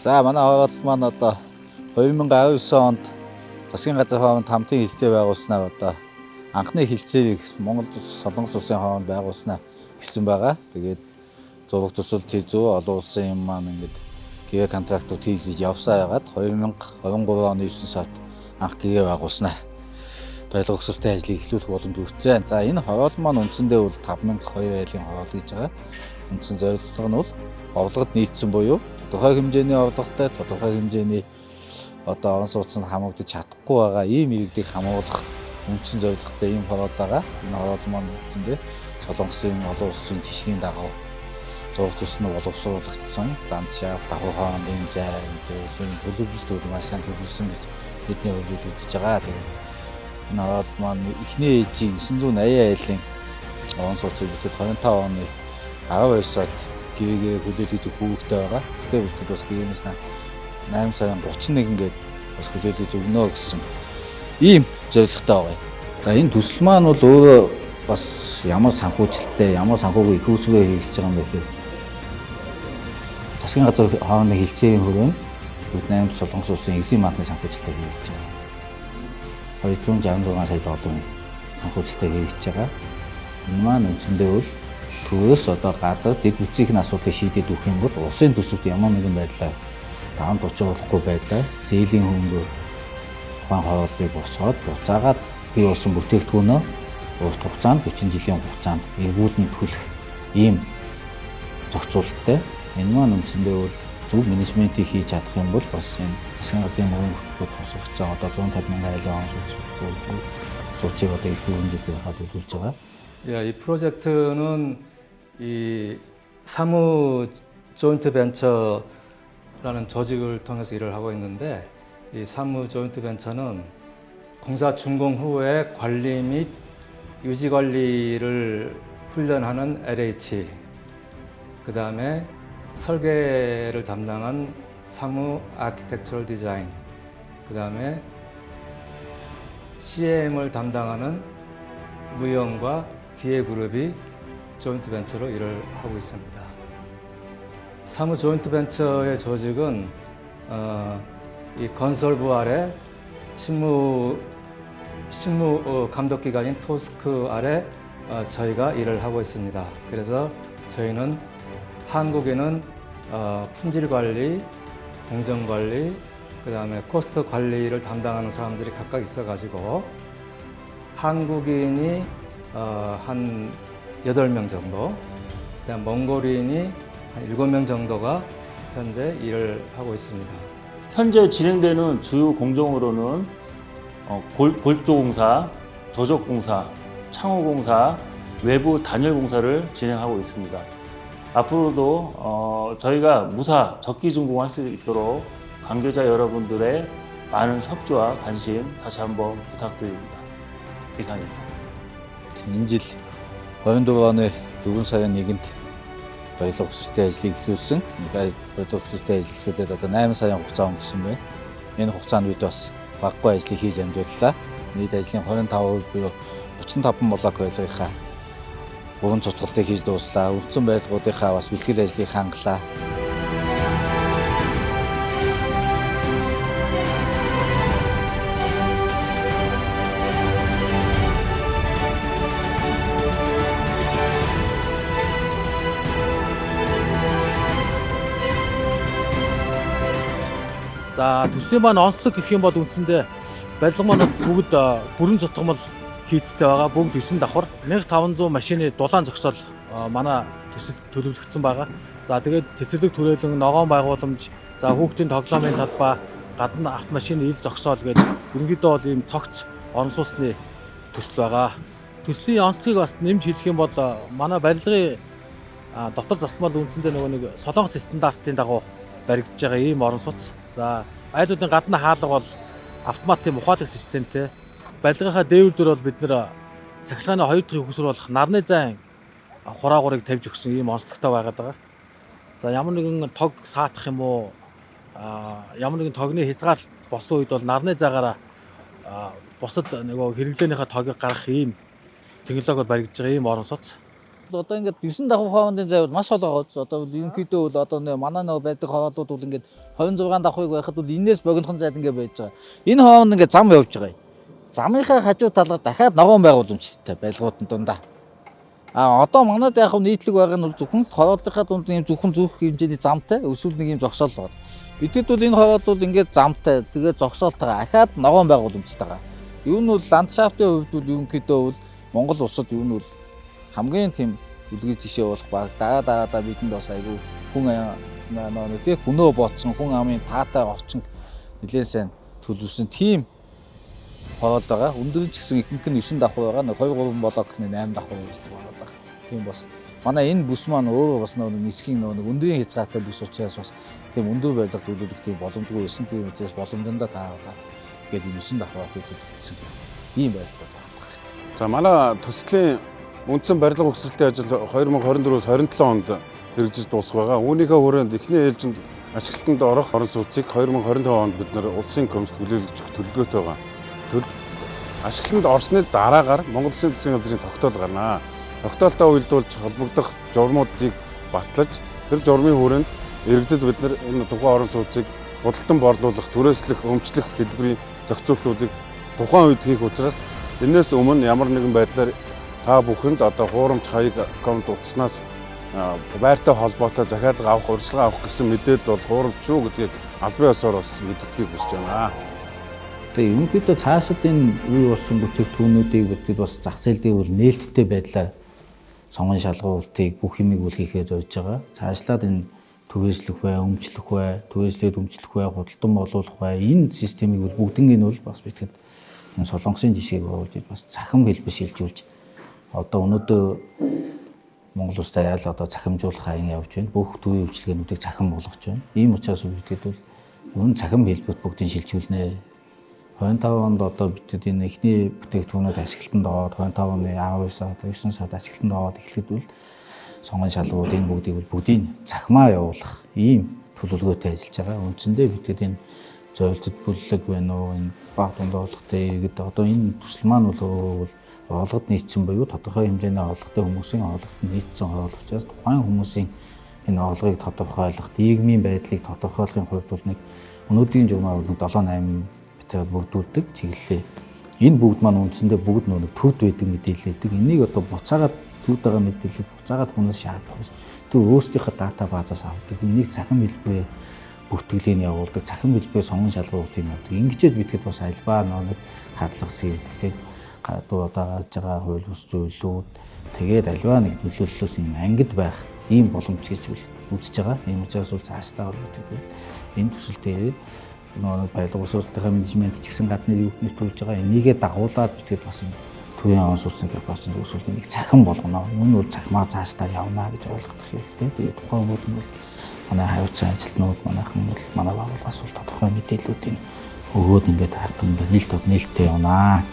За манай хоол маань одоо 2019 онд засгийн газрын хооронд хамтын хилцээ байгуулснаар одоо анхны хилцээг Монгол Солонгос улсын хооронд байгуулснаа гэсэн байгаа. Тэгээд зураг төсөлт хийзүү олон улсын юм маань ингээд гэрээ контрактууд хийж явсаа ягаад 2023 оны 9 сард анх гэрээ байгуулснаа. Барилга өсөлтийн ажлыг эхлүүлэх боломж өгсөн. За энэ хоол маань үндсэндээ бол 5002 айлын хоол гэж байгаа. Үндсэн зорилго нь бол орлогод нийцсэн буюу тодорхой хэмжээний орлоготой тодорхой хэмжээний одоо орон сууцнд хамрагдаж чадахгүй байгаа ийм иргэдийг хамруулах үндсэн зорилготой ийм хоол байгаа. Энэ хоол маань үндсэндээ Солонгосын олон улсын жишгийн дагуу зураг төснө боловсруулагдсан ландшафт давуу хоолны зай энэ төлөвлөлт бол маш сайн төлөвлөсөн гэж бидний хувьд үзэж байгаа. Тэгээд энэ хоол маань эхний ээлжийг 980 айлын орон сууцыг битэд 25 оны 12 сард гэрээ хүлээлгэж өгөх үүрэгтэй байгаа. Гэтэ бидэд бас гэрээнээс 8 сарын 31 гээд бас хүлээлгэж өгнө гэсэн ийм зорилготой байгаа. За энэ төсөл маань бол өөрөө бас ямар санхүүжилттэй, ямар санхүүгийн их усгээ хийж байгаа юм бэ гэхээр засгийн газрын хоорондын хилцээний хүрээнд Вьетнам Солонгос улсын эзэн банкны санхүүжилттэй хийж байгаа. 266 сая долларын санхүүжилттэй хийж байгаа. Энэ маань үндсэндээ бол төрөөс одоо газар дэд бүтцийн асуудлыг шийдээд өгөх юм бол улсын төсөвт ямар нэгэн байдлаар даван туулж болохгүй байдлаар зээлийн хөнгө ухаан хооллыг босгоод буцаагаад бий болсон бүтээгдэхүүнөө урт хугацаанд 40 жилийн хугацаанд эргүүлэн төлөх ийм зохицуулттай. Энэ маань үндсэндээ бол зөв менежментийг хийж чадах юм бол бас энэ засгийн газрын мөнгө тусгацсан одоо 150 мянган айлын сууцыг одоо их хэмжээнд байхад төлөвлөж байгаа. 이 프로젝트는 이 사무 조인트 벤처라는 조직을 통해서 일을 하고 있는데 이 사무 조인트 벤처는 공사 준공 후에 관리 및 유지 관리를 훈련하는 LH, 그 다음에 설계를 담당한 사무 아키텍처럴 디자인, 그 다음에 CM을 담당하는 무형과 DA 그룹이 조인트 벤처로 일을 하고 있습니다. 사무 조인트 벤처의 조직은 이 건설부 아래 실무 감독 기관인 토스크 아래 저희가 일을 하고 있습니다. 그래서 저희는 한국에는 품질 관리, 공정 관리, 그 다음에 코스트 관리를 담당하는 사람들이 각각 있어가지고 한국인이 한 8명 정도, 그다음 몽골인이 한 7명 정도가 현재 일을 하고 있습니다. 현재 진행되는 주요 공정으로는 골조공사, 조적공사, 창호공사, 외부 단열공사를 진행하고 있습니다. 앞으로도 저희가 무사 적기준공할 수 있도록 관계자 여러분들의 많은 협조와 관심 다시 한번 부탁드립니다. 이상입니다. Энэ жил 24 оны 4 сарын 1-нд барилга өсөлтийн ажлыг эхлүүлсэн. Барилга өсөлтийн ажил эхлүүлээд одоо 8 сарын хугацаа өнгөрсөн байна. Энэ хугацаанд бид бас баггүй ажлыг хийж амжууллаа. Нийт ажлын 25% буюу 35 блок барилгынхаа бүрэн цуцгалтыг хийж дууслаа. Үлдсэн барилгуудынхаа бас бэлтгэл ажлыг хангалаа. За төслийн маань онцлог гэх юм бол үндсэндээ барилга маань бүгд бүрэн цутгамал хийцтэй байгаа. Бүгд 9 давхар 1500 машины дулаан зогсоол манай төсөл төлөвлөгдсөн байгаа. За тэгээд цэцэрлэг түрээлэн ногоон байгууламж, за хүүхдийн тоглоомын талбай, гадна автомашины ил зогсоол гэж ерөнхийдөө бол ийм цогц орон сууцны төсөл байгаа. Төслийн онцлогийг бас нэмж хэлэх юм бол манай барилгын дотор засалмал үндсэндээ нөгөө нэг солонгос стандартын дагуу баригдаж байгаа ийм орон сууц. За айлуудын гадна хаалга бол автоматын ухаалаг системтэй. Барилгынхаа дээвэр дээр бол бид нэр цахилгааны 2 дахь хөсөр болох нарны зайн хураагуурыг тавьж өгсөн ийм онцлогтой байгаад байгаа. За ямар нэгэн тог саатах юм уу ямар нэгэн тогны хязгаарлалт босон үед бол нарны зайгаараа бусад нөгөө хэрэглээнийхээ тогийг гаргах ийм технологиор баригдаж байгаа ийм орон сууц. Одоо ингээд 9 давхар хоорондын зайвал маш олон хооц. Одоо ерөнхийдөө бол одоо манай нөгөө байдаг хоолоодууд бол ингээд 26 давхрыг байхад бол энээс богинохон зайд ингээд байж байгаа. Энэ хооронд ингээд зам явж байгаа. Замынхаа хажуу талаар дахиад ногоон байгууламжтай байлгуудын дундаа. А одоо манайд яг нийтлэг байгаа нь бол зөвхөн хорооллынхаа дунд ийм зөвхөн зүүх хэмжээний замтай эсвэл нэг ийм зогсоол байгаа. Бидэд бол энэ хоол бол ингээд замтай тэгээ зогсоолтойгоо ахаад ногоон байгууламжтайгаа. Юу нь бол ландшафтын хувьд бол ерөнхийдөө бол Монгол улсад юу нь бол хамгийн тийм үлгэр жишээ болох баг дараа бидэнд бас айгүй хүн нэг хөнөө ботсон хүн амын таатай орчин нэлээд сайн төлөвсөн тийм хоол байгаа. Өндөр ч гэсэн ихэнх нь 9 давхар байгаа. 2 3 блокны 8 давхар үйлчлэг байгаа. Тийм бас манай энэ бүс маань өөрөө бас нэг нисхийн нэг өндрийн хязгаартай бүс учраас бас тийм өндөр барилга төлөвлөх тийм боломжгүй байсан. Тийм учраас боломжтой тааруулаад гээд 9 давхар төлөвлөгдсөн. Ийм байлгаа байна. За манай төслийн үндсэн барилга угсралтын ажил 2024-с 27 онд хэрэгжиж дуусах байгаа. Үүнийхээ хүрээнд эхний ээлжинд ашиглалтанд орох орон сууцыг 2025 онд бид нар улсын комиссд хүлээлгэж өгөх төлөвлөгөөтэй байгаа. Ашиглалтанд орсны дараагаар Монгол Улсын засгийн газрын тогтоол гарнаа. Тогтоолтой уялдуулж холбогдох журмуудыг батлаж тэр журмын хүрээнд иргэдэд бид нар энэ тухайн орон сууцыг худалдан борлуулах, түрээслэх, өмчлөх хэлбэрийн зохицуултуудыг тухайн үед хийх учраас энэс өмнө ямар нэгэн байдлаар та бүхэнд одоо хуурамч хаяг аккаунт утаснаас байртай холбоотой захиалга авах, урьдчилан авах гэсэн мэдээлэл бол хуурамч шүү гэдгийг албан ёсоор бас мэдгэхийг хүсэж байна. Тэгээ ерөнхийдөө цаашид энэ үе болсон бүтээгдэхүүнүүдийг бид бас зах зээл дээр бол нээлттэй байдлаар сонгон шалгуултыг бүх юмыг бол хийхээ зорж байгаа. Цаашлаад энэ түрээслэх бай, өмчлөх бай, түрээслээд өмчлөх бай, худалдан борлуулах бай энэ системийг бол бүгднийг нь бол бас битгэд энэ солонгосын жишээг оруулж бас цахим хэлбэр шилжүүлж одоо өнөөдөр Монгол улстай ял одоо цахимжуулах аян явж байна. Бүх төвийн үйлчилгээнүүдийг цахим болгож байна. Ийм учраас бидэд бол энэ цахим хэлбэрт бүгдийг шилжүүлнэ. 25 онд одоо бидэд энэ эхний бүтээгдэхүүнүүд ашиглалтанд ороод 25 оны 19 сард 9 сард ашиглалтанд ороод эхлэхэд бол сонгон шалгуулт энэ бүгдийг бол бүгдийг цахимаа явуулах ийм төлөвлөгөөтэй ажиллаж байгаа. Үндсэндээ бидэд энэ зорилтод бүлэг байна уу энэ баг дундаа оолготой иргэд одоо энэ төсөл маань бол оолгод нийцсэн буюу тодорхой хэмжээний оолготой хүмүүсийн оолгод нийцсэн хоол учраас тухайн хүмүүсийн энэ оолгыг тодорхойлох, нийгмийн байдлыг тодорхойлохын хувьд бол нэг өнөөдрийн журмаар бол 7-8 битээр бүрдүүлдэг чиглэлээ. Энэ бүгд маань үндсэндээ бүгд нэг төвд байдаг мэдээлэлдэг. Энийг одоо буцаагаад төвд байгаа мэдээллийг буцаагаад хүмүүс шаарддаг. Тэр өөрсдийнхөө дата базаас авдаг. Энийг цахим хэлбэрээр бүртгэлийг явуулдаг, цахим хэлбэрээр сонгон шалгуултыг явуулдаг. Ингэжээд битгэд бас альбаа нэг хадлах сэргэлтийг гадуу одоо гарч байгаа хууль бус зүйлүүд тэгээд альбаа нэг нөлөөллөөс юм ангид байх ийм боломж гэж үзэж байгаа. Ийм учраас бол цаашдаа бол энэ төсөл дээр нэг баялаг усуултын менежмент ч гэсэн гадны юу нэтүүлж байгаа. Энийгээ дагуулад битгэд бас төвийн орон сууцны процесс үүсэлт нэг цахим болгоно. Энэ бол цахимаар цаашдаа явна гэж ойлгох хэрэгтэй. Тэгээд тухайн хүмүүс нь бол манай хариуцсан ажилтнууд манайхан бол манай байгууллагаас бол тодорхой мэдээллүүдийг өгөөд ингээд хатанд нийлт нээлттэй явнаа.